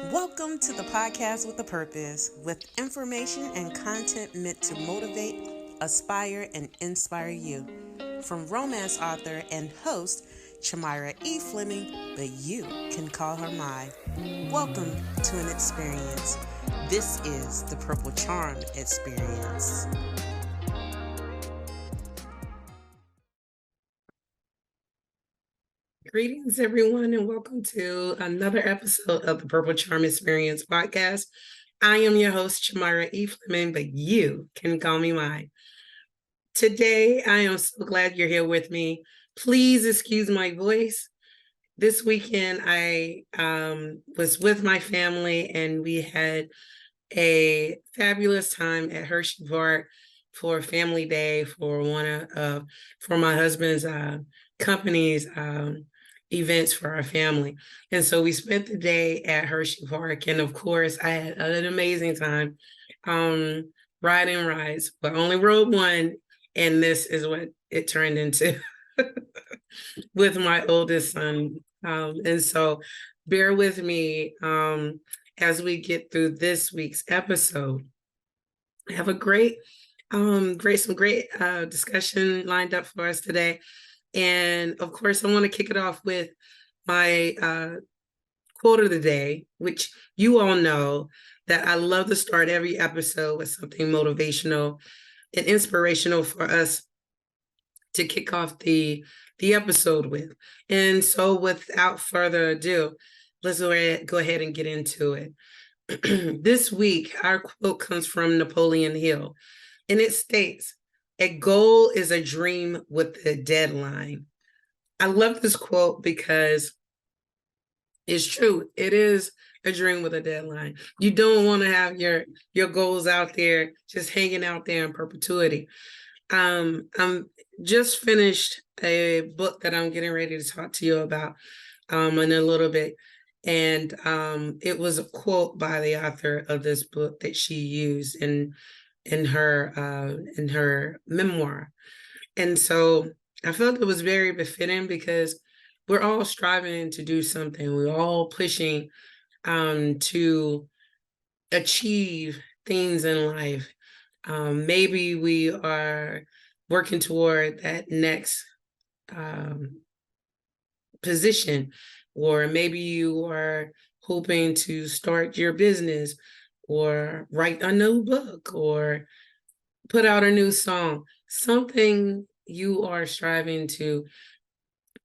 Welcome to the podcast with a purpose, with information and content meant to motivate, aspire, and inspire you. From romance author and host Charmyra E. Fleming, but you can call her M.A.I. Welcome to an experience. This is the Purple Charm Experience. Greetings, everyone, and welcome to another episode of the Purple Charm Experience podcast. I am your host, Charmyra E. Fleming, but you can call me M.A.I. Today, I am so glad you're here with me. Please excuse my voice. This weekend, I was with my family, and we had a fabulous time at Hershey Park for Family Day for for my husband's company's events for our family. And so we spent the day at Hershey Park. And of course, I had an amazing time riding rides, but only rode one. And this is what it turned into with my oldest son. And so bear with me as we get through this week's episode. I have a great discussion lined up for us today. And of course, I want to kick it off with my quote of the day, which you all know that I love to start every episode with something motivational and inspirational for us to kick off the episode with. And so without further ado, let's go ahead and get into it. This week, our quote comes from Napoleon Hill, and it states, "A goal is a dream with a deadline." I love this quote because it's true. It is a dream with a deadline. You don't want to have your goals out there just hanging out there in perpetuity. I'm just finished a book that I'm getting ready to talk to you about in a little bit. And it was a quote by the author of this book that she used in her memoir. And so I felt it was very befitting because we're all striving to do something. We're all pushing to achieve things in life. Maybe we are working toward that next position, or maybe you are hoping to start your business or write a new book or put out a new song. Something you are striving to,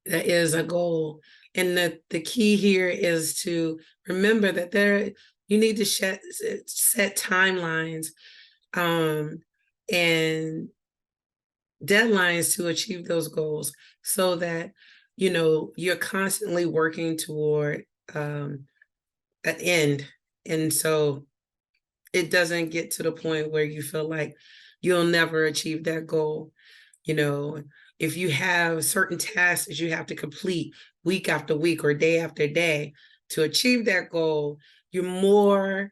that is a goal. And the key here is to remember that you need to set timelines and deadlines to achieve those goals, so that you're constantly working toward an end. And so it doesn't get to the point where you feel like you'll never achieve that goal. If you have certain tasks that you have to complete week after week or day after day to achieve that goal, you're more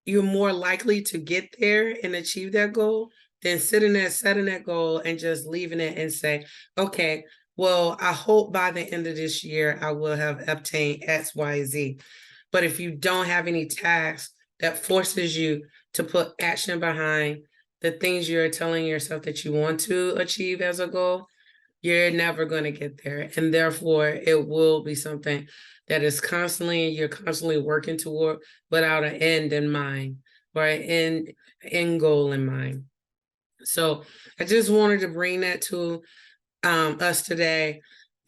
likely to get there and achieve that goal than sitting there setting that goal and just leaving it and say, okay, well, I hope by the end of this year I will have obtained X, Y, Z. But if you don't have any tasks that forces you to put action behind the things you're telling yourself that you want to achieve as a goal, you're never going to get there. And therefore, it will be something that is you're constantly working toward without an end in mind, or an end goal in mind. So I just wanted to bring that to us today,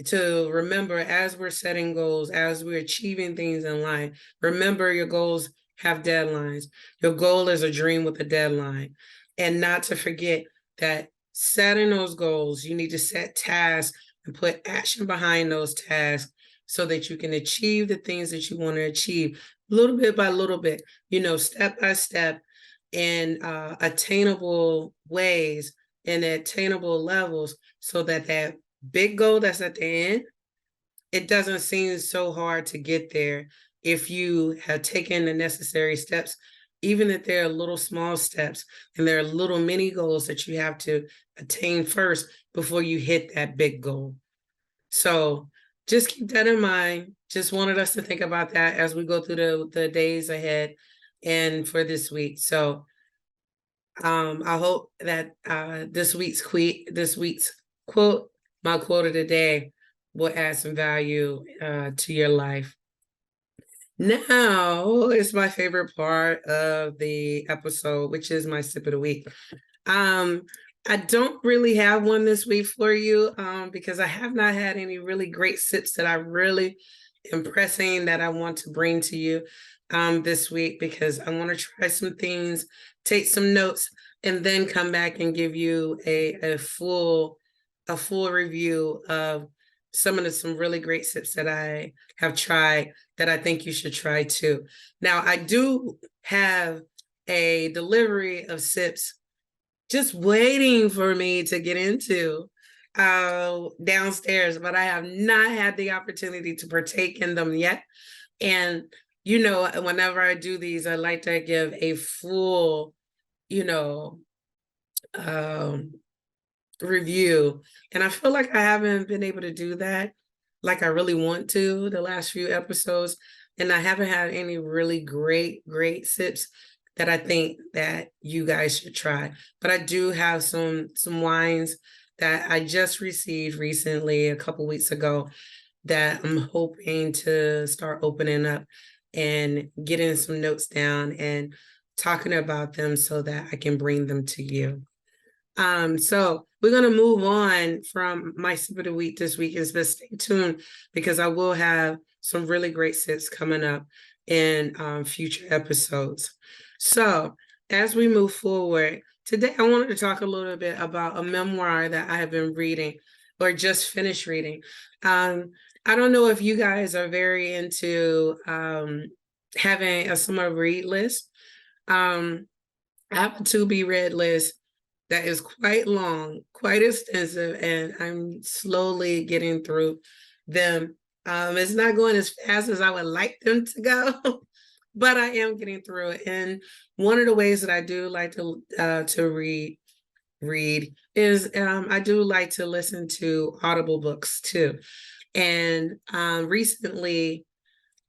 to remember, as we're setting goals, as we're achieving things in life, remember your goals have deadlines. Your goal is a dream with a deadline. And not to forget that setting those goals, you need to set tasks and put action behind those tasks so that you can achieve the things that you want to achieve little bit by little bit, step by step, in attainable ways and attainable levels, so that that big goal that's at the end, it doesn't seem so hard to get there if you have taken the necessary steps, even if they're little small steps and there are little mini goals that you have to attain first before you hit that big goal. So just keep that in mind. Just wanted us to think about that as we go through the days ahead and for this week. So I hope that this week's quote, my quote of the day, will add some value to your life. Now it's my favorite part of the episode, which is my sip of the week. I don't really have one this week for you because I have not had any really great sips that I really am pressing that I want to bring to you this week, because I want to try some things, take some notes, and then come back and give you a full review of some really great sips that I have tried that I think you should try too. Now, I do have a delivery of sips just waiting for me to get into downstairs, but I have not had the opportunity to partake in them yet. And, you know, whenever I do these, I like to give a full, you know, review. And I feel like I haven't been able to do that like I really want to the last few episodes. And I haven't had any really great sips that I think that you guys should try. But I do have some wines that I just received recently, a couple weeks ago, that I'm hoping to start opening up and getting some notes down and talking about them so that I can bring them to you. So we're going to move on from my sip of the week this week, but stay tuned because I will have some really great sips coming up in future episodes. So as we move forward, today I wanted to talk a little bit about a memoir that I have been reading or just finished reading. I don't know if you guys are very into having a summer read list. I have a to-be read list that is quite long, quite extensive, and I'm slowly getting through them. It's not going as fast as I would like them to go, but I am getting through it. And one of the ways that I do like to read is I do like to listen to Audible books too. And recently,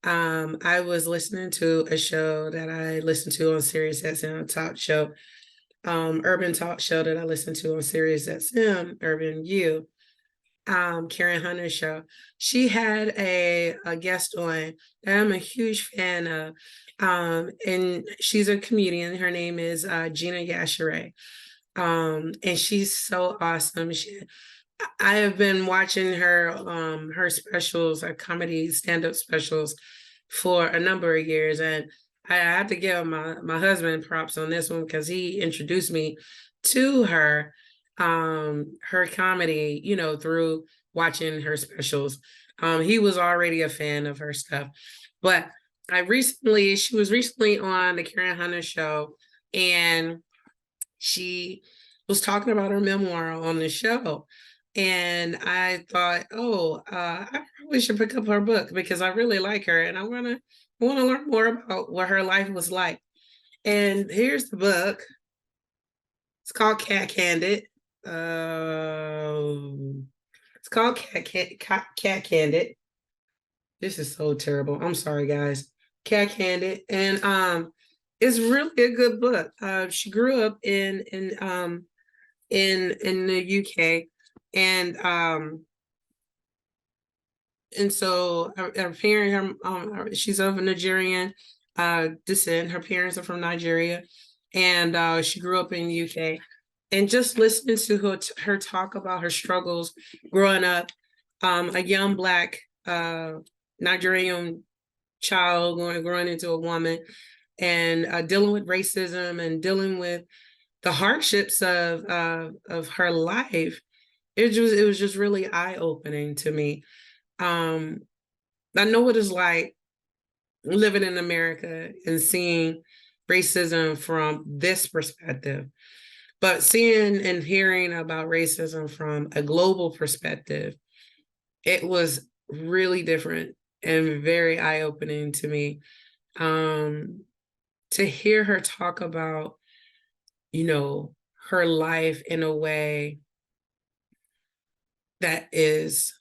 I was listening to a show that I listened to on Sirius XM, talk show. Urban talk show that I listen to on Sirius XM, Urban U, Karen Hunter's show. She had a guest on that I'm a huge fan of, and she's a comedian. Her name is Gina Yashere, and she's so awesome. I have been watching her specials, her comedy stand-up specials, for a number of years, and I have to give my husband props on this one because he introduced me to her comedy, you know, through watching her specials. He was already a fan of her stuff, but she was recently on the Karen Hunter show, and she was talking about her memoir on the show. And I thought, I probably should pick up her book because I really like her and I want to learn more about what her life was like. And here's the book. It's called Cack-Handed. It's called Cack-Handed. This is so terrible. I'm sorry, guys. Cack-Handed, and it's really a good book. She grew up in the UK, and so her parents, she's of Nigerian descent. Her parents are from Nigeria, and she grew up in the UK. And just listening to her talk about her struggles growing up, a young Black Nigerian child growing into a woman, and dealing with racism and dealing with the hardships of her life, it was just really eye-opening to me. I know what it's like living in America and seeing racism from this perspective, but seeing and hearing about racism from a global perspective, it was really different and very eye-opening to me. To hear her talk about, you know, her life in a way that is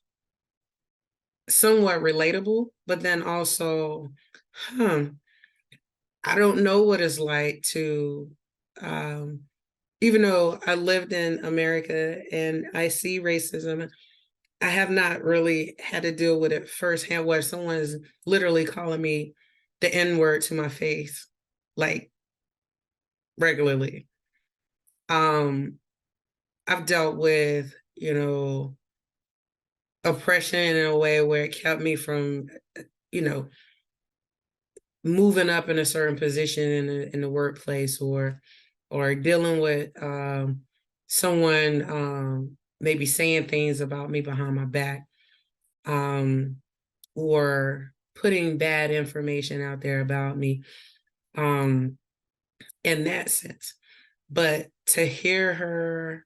somewhat relatable, but then also, I don't know what it's like to, even though I lived in America and I see racism, I have not really had to deal with it firsthand where someone is literally calling me the N-word to my face, like regularly. I've dealt with, oppression in a way where it kept me from, you know, moving up in a certain position in the workplace, or dealing with someone maybe saying things about me behind my back, or putting bad information out there about me, in that sense. But to hear her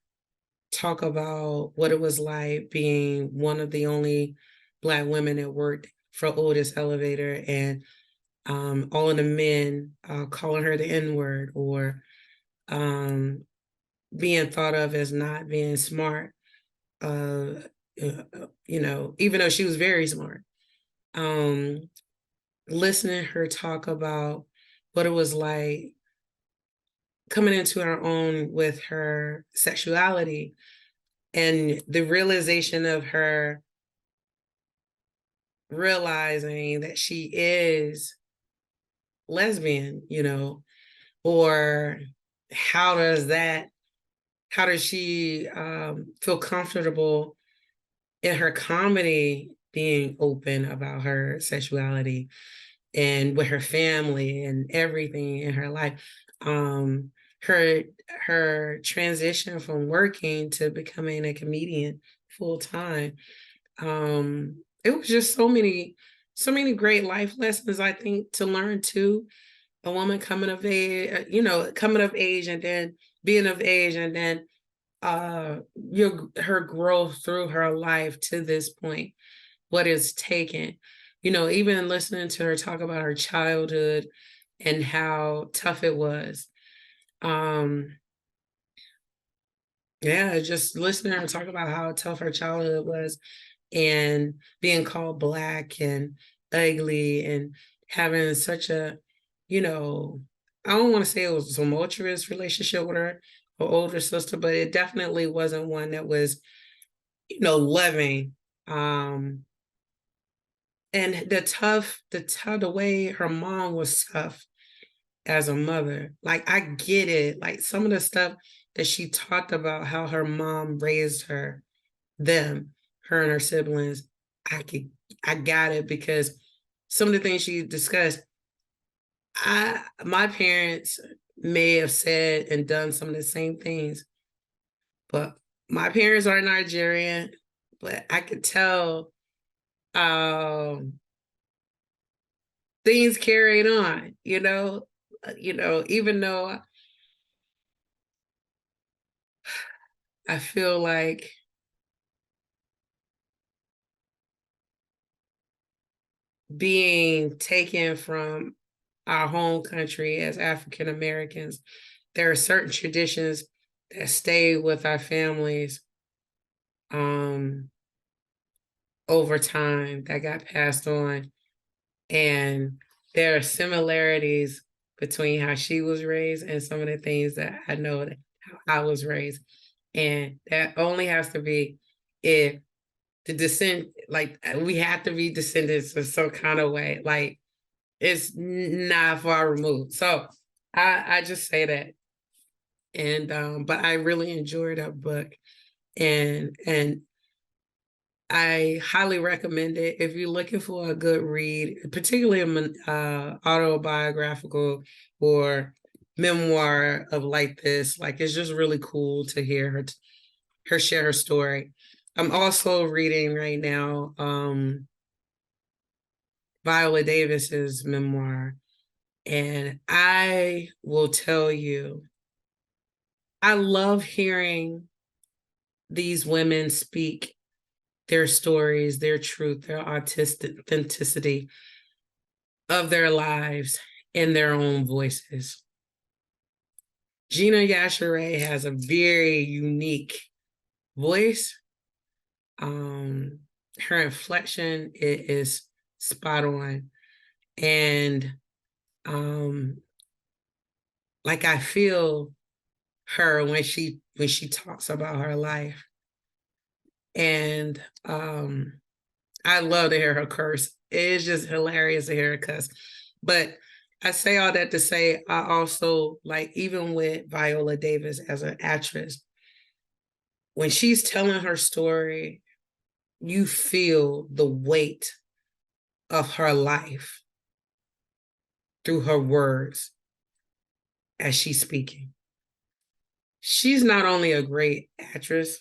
talk about what it was like being one of the only Black women that worked for Otis Elevator, and all of the men calling her the N-word, or being thought of as not being smart, even though she was very smart. Listening her talk about what it was like coming into her own with her sexuality, and the realization of her realizing that she is lesbian, or how does she feel comfortable in her comedy being open about her sexuality, and with her family and everything in her life. Her transition from working to becoming a comedian full time. It was just so many great life lessons, I think, to learn too. A woman coming of age, and then being of age, and then her growth through her life to this point, what it's taken. Even listening to her talk about her childhood and how tough it was. Just listening to her talk about how tough her childhood was, and being called Black and ugly, and having such a, I don't want to say it was a tumultuous relationship with her older sister, but it definitely wasn't one that was, loving. And the way her mom was tough as a mother, like, I get it. Like, some of the stuff that she talked about, how her mom raised her and her siblings, I got it, because some of the things she discussed, my parents may have said and done some of the same things, but my parents are Nigerian, but I could tell things carried on, even though I feel like being taken from our home country as African Americans, there are certain traditions that stay with our families over time, that got passed on. And there are similarities between how she was raised and some of the things that I know that how I was raised. And that only has to be if the descent, like, we have to be descendants of some kind of way. Like, it's not far removed. So I just say that. And but I really enjoyed her book, and I highly recommend it if you're looking for a good read, particularly autobiographical or memoir of like this. Like, it's just really cool to hear her share her story. I'm also reading right now Viola Davis's memoir, and I will tell you, I love hearing these women speak their stories, their truth, their authenticity of their lives in their own voices. Gina Yashere has a very unique voice. her inflection is spot on. And like I feel her when she talks about her life. And I love to hear her curse. It's just hilarious to hear her cuss. But I say all that to say, I also, like, even with Viola Davis as an actress, when she's telling her story, you feel the weight of her life through her words as she's speaking. She's not only a great actress,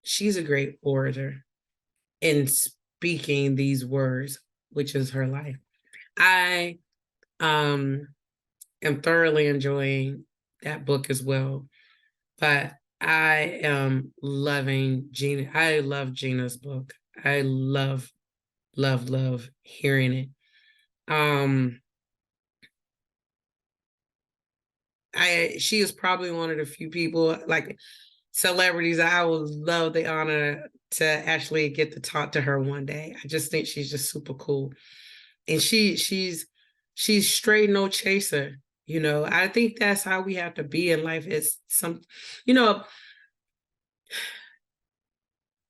she's a great orator in speaking these words, which is her life. I am thoroughly enjoying that book as well. But I am loving Gina. I love Gina's book. I love hearing it. She is probably one of the few people, like celebrities, I would love the honor to actually get to talk to her one day. I just think she's just super cool. And she's straight, no chaser. You know, I think that's how we have to be in life. It's some, you know,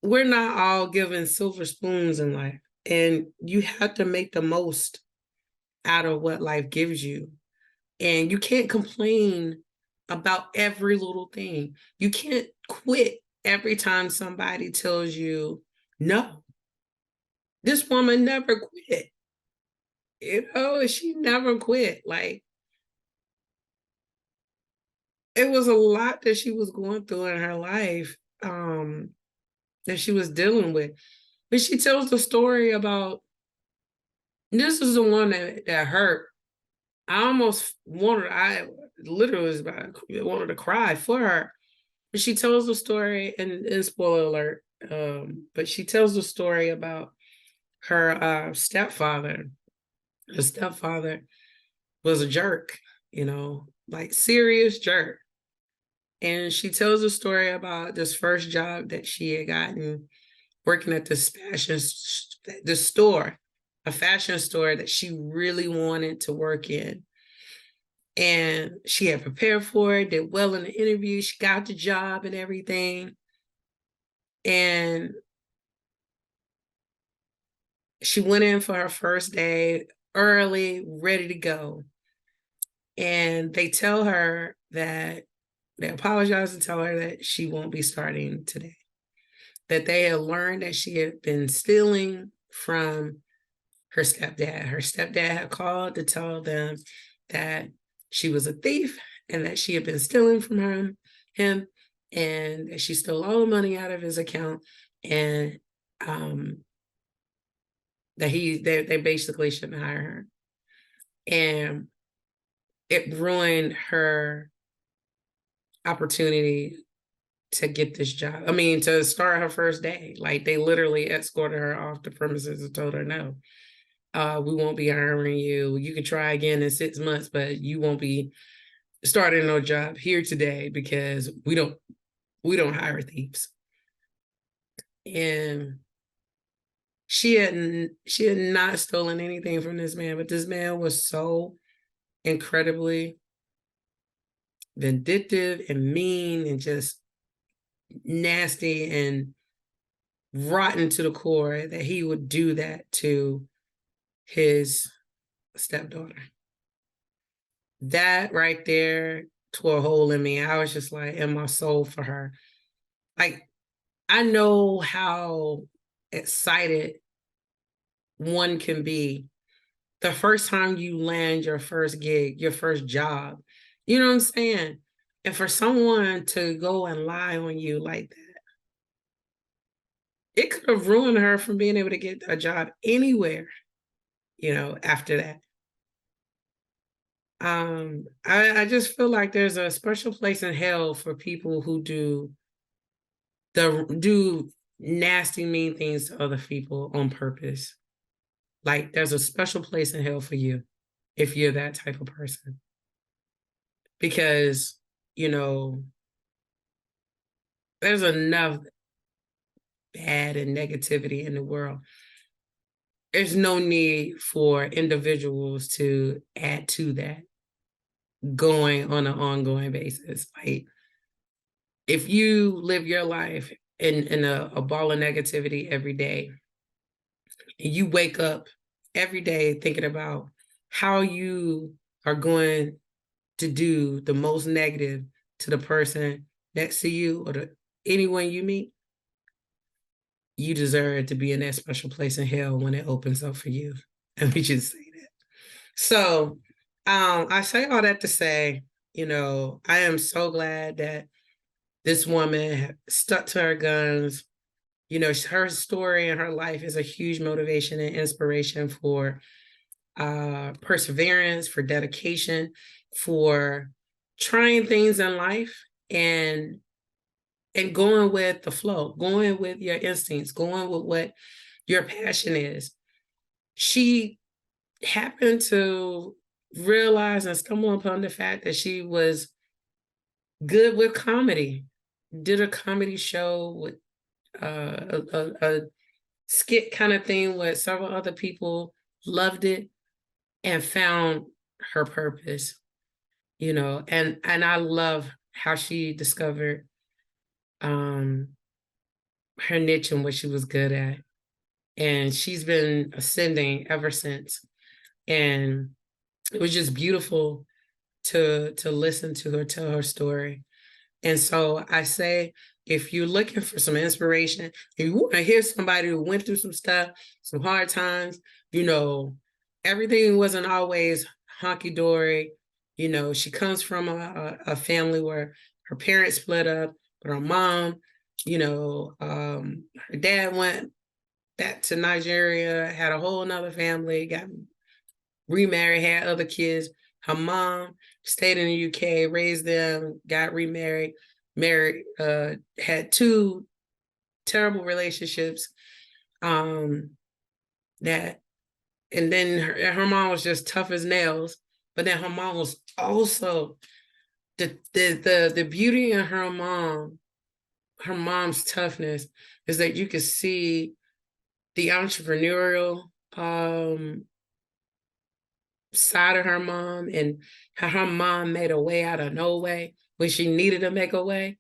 we're not all given silver spoons in life, and you have to make the most out of what life gives you. And you can't complain about every little thing. You can't quit every time somebody tells you no. This woman never quit. You know, she never quit. Like, it was a lot that she was going through in her life, that she was dealing with. But she tells the story about, this is the one that hurt. I literally was wanted to cry for her. But she tells the story, and spoiler alert, but she tells the story about her stepfather. Her stepfather was a jerk, you know, like serious jerk. And she tells a story about this first job that she had gotten working at this store, a fashion store that she really wanted to work in. And she had prepared for it, did well in the interview, she got the job and everything. And she went in for her first day early, ready to go. And they tell her that, they apologize and tell her that she won't be starting today. That they had learned that she had been stealing from her stepdad. Her stepdad had called to tell them that she was a thief and that she had been stealing from him, and that she stole all the money out of his account, and that they basically shouldn't hire her. And it ruined her opportunity to get this job. I mean, to start her first day. Like, they literally escorted her off the premises and told her, no, we won't be hiring you. You can try again in 6 months, but you won't be starting no job here today, because we don't hire thieves. And she had not stolen anything from this man, but this man was so incredibly vindictive and mean and just nasty and rotten to the core that he would do that to his stepdaughter. That right there tore a hole in me. I was just like, in my soul for her. Like, I know how excited one can be the first time you land your first gig, your first job. You know what I'm saying? And for someone to go and lie on you like that, it could have ruined her from being able to get a job anywhere, you know, after that. I just feel like there's a special place in hell for people who do nasty, mean things to other people on purpose. Like, there's a special place in hell for you if you're that type of person. Because, you know, there's enough bad and negativity in the world. There's no need for individuals to add to that going on an ongoing basis. Like, if you live your life in a ball of negativity every day, and you wake up every day thinking about how you are going to do the most negative to the person next to you or to anyone you meet, you deserve to be in that special place in hell when it opens up for you. And we just say that. So I say all that to say, I am so glad that this woman stuck to her guns. Her story and her life is a huge motivation and inspiration for perseverance, for dedication, for trying things in life and going with the flow, going with your instincts, going with what your passion is. She happened to realize and stumble upon the fact that she was good with comedy, did a comedy show with a skit kind of thing with several other people, loved it, and found her purpose, and I love how she discovered her niche and what she was good at. And she's been ascending ever since. And it was just beautiful to listen to her tell her story. And so I say, if you're looking for some inspiration, if you want to hear somebody who went through some stuff, some hard times, everything wasn't always honky-dory. She comes from a family where her parents split up, but her mom, her dad went back to Nigeria, had a whole nother family, got remarried, had other kids. Her mom stayed in the UK, raised them, got remarried, married, had 2 terrible relationships. And then her mom was just tough as nails. But then her mom was also the beauty in her mom's toughness is that you could see the entrepreneurial side of her mom and how her mom made a way out of no way when she needed to make a way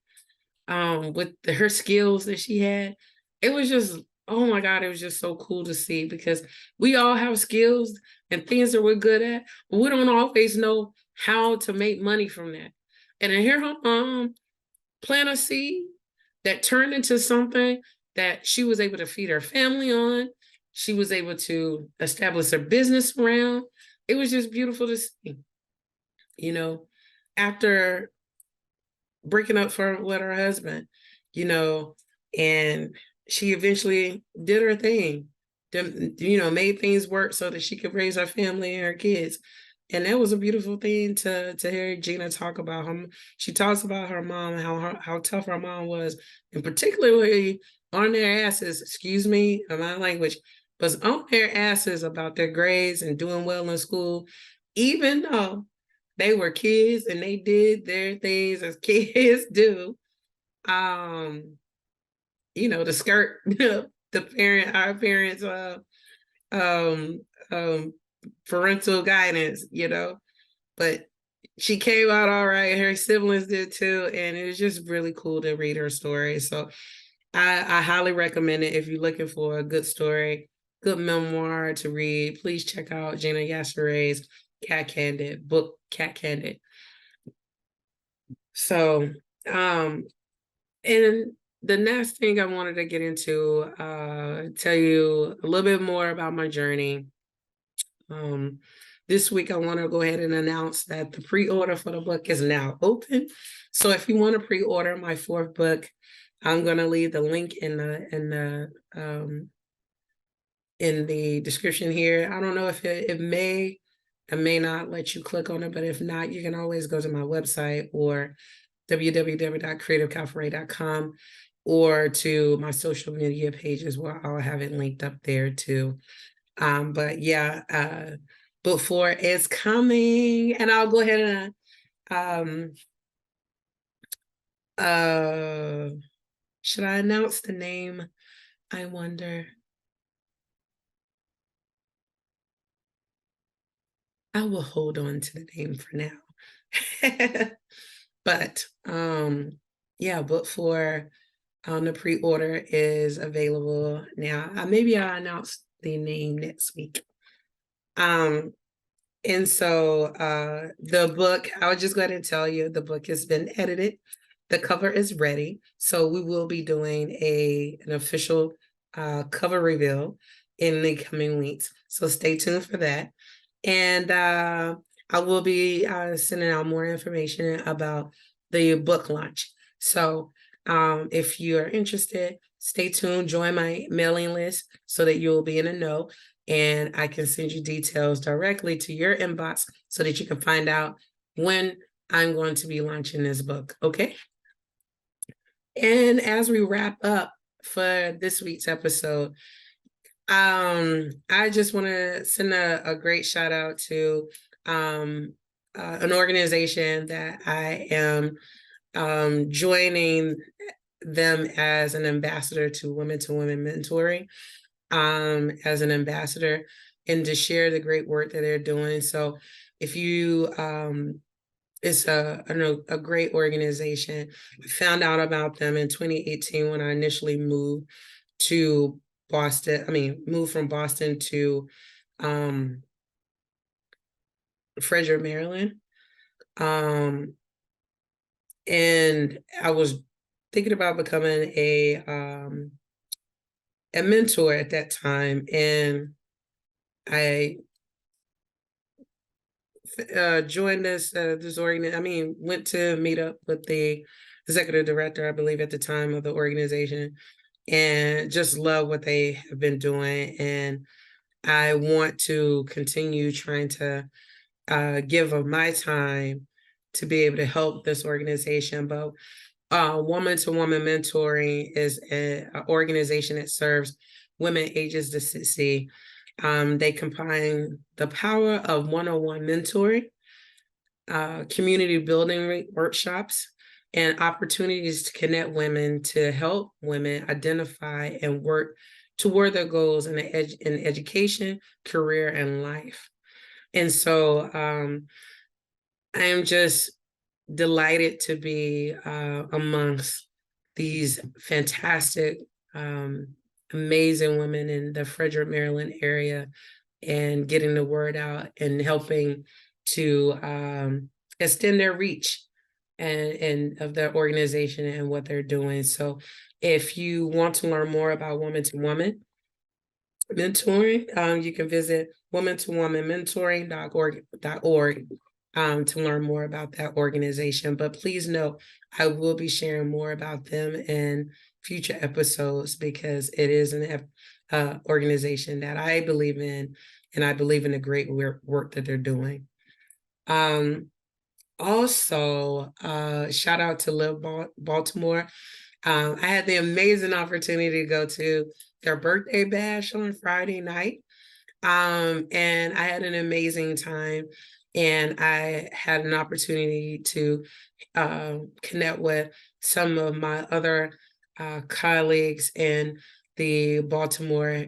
with her skills that she had. It was just, oh my God, it was just so cool to see, because we all have skills and things that we're good at, but we don't always know how to make money from that. And to hear her mom plant a seed that turned into something that she was able to feed her family on, she was able to establish her business around. It was just beautiful to see. After breaking up with her husband, and she eventually did her thing, made things work so that she could raise her family and her kids. And that was a beautiful thing to hear Gina talk about. She talks about her mom and how tough her mom was, and particularly on their asses, excuse me, my language, but on their asses about their grades and doing well in school, even though they were kids and they did their things as kids do. The skirt, our parents, parental guidance, but she came out all right. Her siblings did too. And it was just really cool to read her story. So I highly recommend it. If you're looking for a good story, good memoir to read, please check out Gina Yassere's Cack-Handed book, Cack-Handed. So, and the next thing I wanted to get into, tell you a little bit more about my journey. This week, I want to go ahead and announce that the pre-order for the book is now open. So if you want to pre-order my 4th book, I'm going to leave the link in the description here. I don't know if it may not let you click on it, but if not, you can always go to my website or www.creativecafe.com or to my social media pages where I'll have it linked up there too. But yeah, book 4 is coming, and I'll go ahead and should I announce the name I wonder. I will hold on to the name for now. But yeah, book four the pre-order is available now. Maybe I'll announce the name next week. Um, and so the book, I was just going to tell you the book has been edited. The cover is ready. So we will be doing an official cover reveal in the coming weeks. So stay tuned for that. And I will be sending out more information about the book launch. So if you are interested, stay tuned, join my mailing list so that you'll be in the know. And I can send you details directly to your inbox so that you can find out when I'm going to be launching this book. Okay. And as we wrap up for this week's episode, I just want to send a great shout out to an organization that I am joining them as an ambassador to Women Mentoring, as an ambassador, and to share the great work that they're doing. So if you it's a great organization. I found out about them in 2018 when I initially moved to Boston. Moved from Boston to Frederick, Maryland. And I was thinking about becoming a mentor at that time. And I joined this organization. Went to meet up with the executive director, I believe, at the time of the organization, and just love what they have been doing. And I want to continue trying to give of my time to be able to help this organization. But Woman to Woman Mentoring is an organization that serves women ages to 60. They combine the power of one-on-one mentoring, community building workshops, and opportunities to connect women to help women identify and work toward their goals in education, career, and life. And so I am just delighted to be amongst these fantastic, amazing women in the Frederick, Maryland area, and getting the word out and helping to extend their reach and of their organization and what they're doing. So if you want to learn more about Woman to Woman mentoring, you can visit woman-to-woman-mentoring.org to learn more about that organization. But please know, I will be sharing more about them in future episodes because it is an organization that I believe in, and I believe in the great work that they're doing. Also, shout out to Live Baltimore. I had the amazing opportunity to go to their birthday bash on Friday night. And I had an amazing time. And I had an opportunity to connect with some of my other colleagues in the Baltimore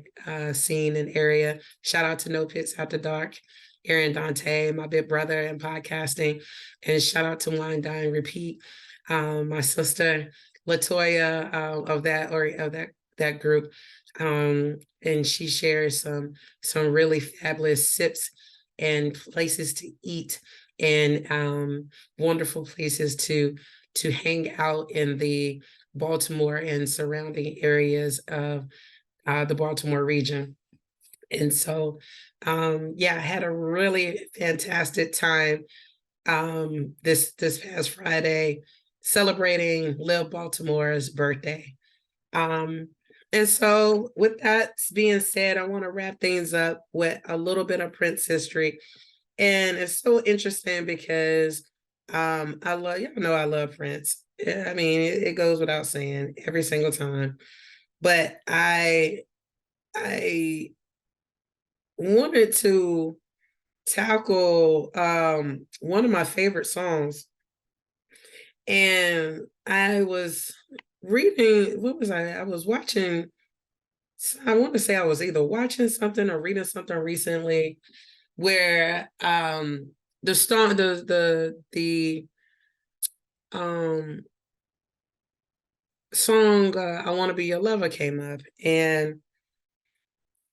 scene and area. Shout out to No Pits After Dark, Aaron Dante, my big brother in podcasting, and shout out to Wine Dine Repeat, my sister Latoya of that group, and she shares some really fabulous sips and places to eat and wonderful places to hang out in the Baltimore and surrounding areas of the Baltimore region. And so, yeah, I had a really fantastic time this past Friday celebrating Live Baltimore's birthday. And so with that being said, I want to wrap things up with a little bit of Prince history. And it's so interesting because I love Prince. It goes without saying every single time. But I wanted to tackle one of my favorite songs. And I was reading, I was watching So I want to say I was either watching something or reading something recently where the song the song I Want to Be Your Lover came up, and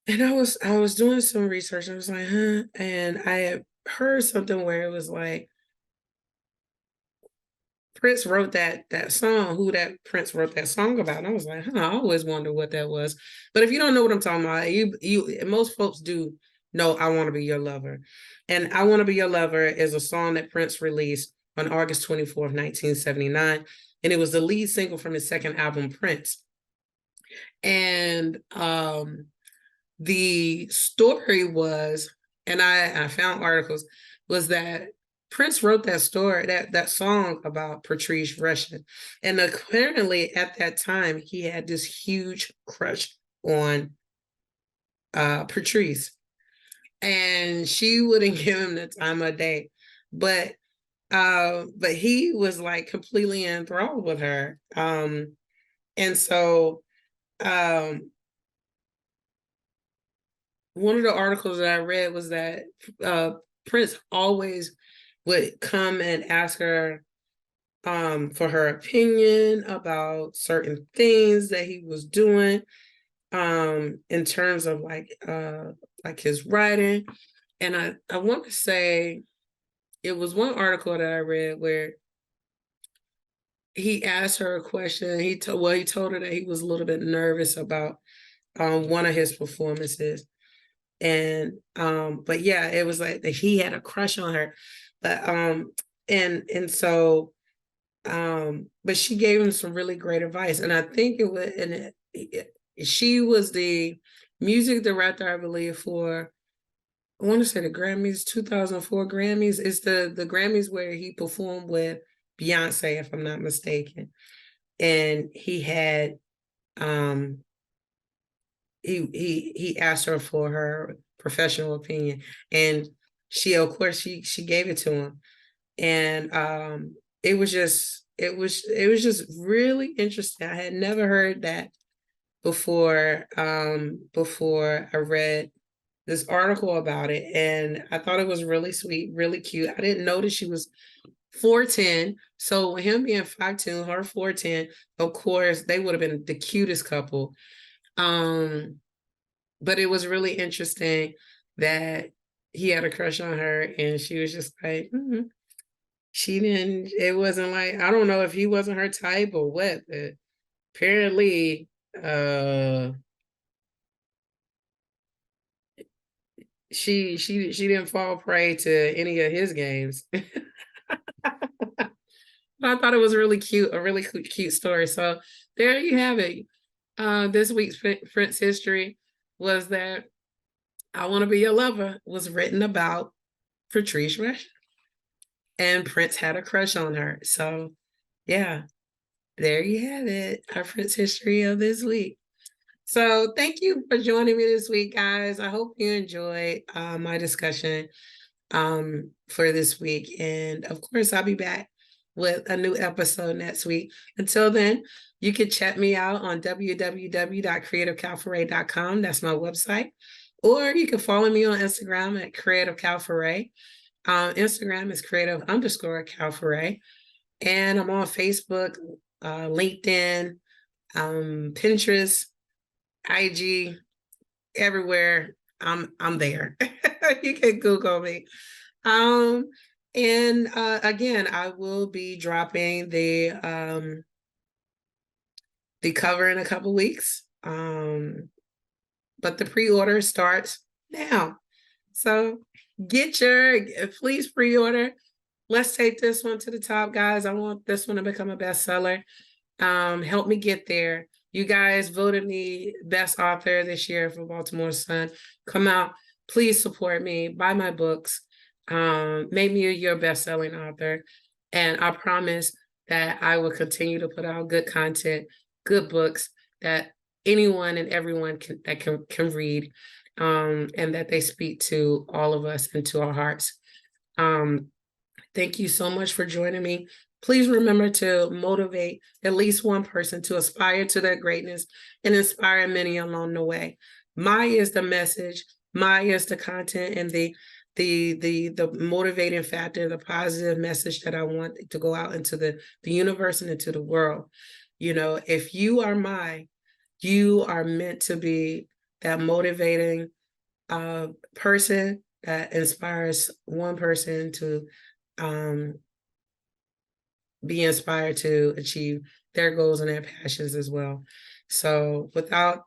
I was doing some research. I was like, huh, and I had heard something where it was like Prince wrote that song, who that Prince wrote that song about. And I was like, huh, I always wonder what that was. But if you don't know what I'm talking about, you most folks do know I Want to Be Your Lover. And I Want to Be Your Lover is a song that Prince released on August 24th, 1979. And it was the lead single from his second album, Prince. And the story was, and I found articles, was that Prince wrote that story, that song about Patrice Rushen. And apparently at that time, he had this huge crush on Patrice. And she wouldn't give him the time of day. But he was like completely enthralled with her. And so one of the articles that I read was that Prince always would come and ask her for her opinion about certain things that he was doing in terms of like his writing. And I want to say it was one article that I read where he asked her a question. He told her that he was a little bit nervous about one of his performances. And but yeah, it was like that he had a crush on her. But and so but she gave him some really great advice. And I think it was, and she was the music director, I believe, for, I want to say the Grammys, 2004 Grammys. It's the Grammys where he performed with Beyonce, if I'm not mistaken. And he had he asked her for her professional opinion, and she, of course, she gave it to him. And it was just really interesting. I had never heard that before I read this article about it, and I thought it was really sweet, really cute. I didn't notice she was 4'10", so him being 5'10", her 4'10", of course they would have been the cutest couple. But it was really interesting that he had a crush on her, and she was just like, she didn't, it wasn't like, I don't know if he wasn't her type or what, but apparently she didn't fall prey to any of his games. I thought it was really cute, a really cute story. So there you have it. This week's Prince history was that I Want to Be Your Lover was written about Patrice Rushen, and Prince had a crush on her. So yeah, there you have it, our Prince history of this week. So thank you for joining me this week, guys. I hope you enjoyed my discussion for this week. And of course, I'll be back with a new episode next week. Until then, you can check me out on www.creativecalforay.com. That's my website. Or you can follow me on Instagram at Creative Calforay. Instagram is creative_Calforay. And I'm on Facebook, LinkedIn, Pinterest, IG, everywhere. I'm there. You can Google me. And again, I will be dropping the cover in a couple weeks. But the pre-order starts now. So please pre-order. Let's take this one to the top, guys. I want this one to become a bestseller. Help me get there. You guys voted me best author this year for Baltimore Sun. Come out, please support me, buy my books, make me your best-selling author. And I promise that I will continue to put out good content, good books that anyone and everyone can read, and that they speak to all of us and to our hearts. Thank you so much for joining me. Please remember to motivate at least one person to aspire to their greatness and inspire many along the way. M.A.I is the message. M.A.I is the content and the motivating factor, the positive message that I want to go out into the universe and into the world. If you are M.A.I, you are meant to be that motivating person that inspires one person to be inspired to achieve their goals and their passions as well. So without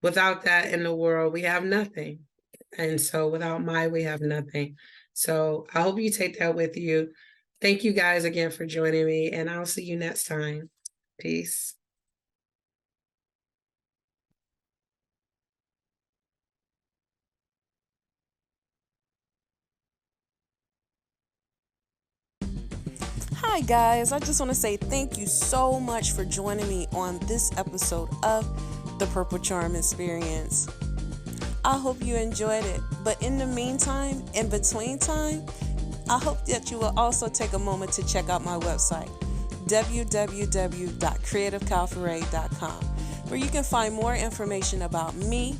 that in the world, we have nothing. And so without M.A.I, we have nothing. So I hope you take that with you. Thank you guys again for joining me, and I'll see you next time. Peace. Hi, guys. I just want to say thank you so much for joining me on this episode of the Purple Charm Experience. I hope you enjoyed it. But in the meantime, in between time, I hope that you will also take a moment to check out my website, www.creativecalforay.com, where you can find more information about me,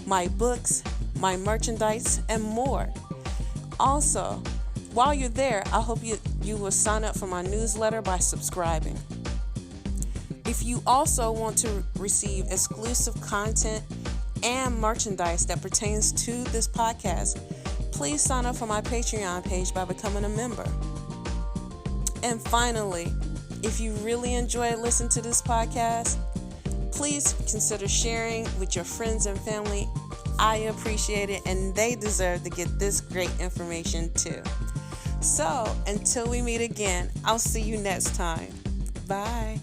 my books, my merchandise, and more. Also, while you're there, I hope you will sign up for my newsletter by subscribing. If you also want to receive exclusive content and merchandise that pertains to this podcast, please sign up for my Patreon page by becoming a member. And finally, if you really enjoy listening to this podcast, please consider sharing with your friends and family. I appreciate it, and they deserve to get this great information too. So, until we meet again, I'll see you next time. Bye.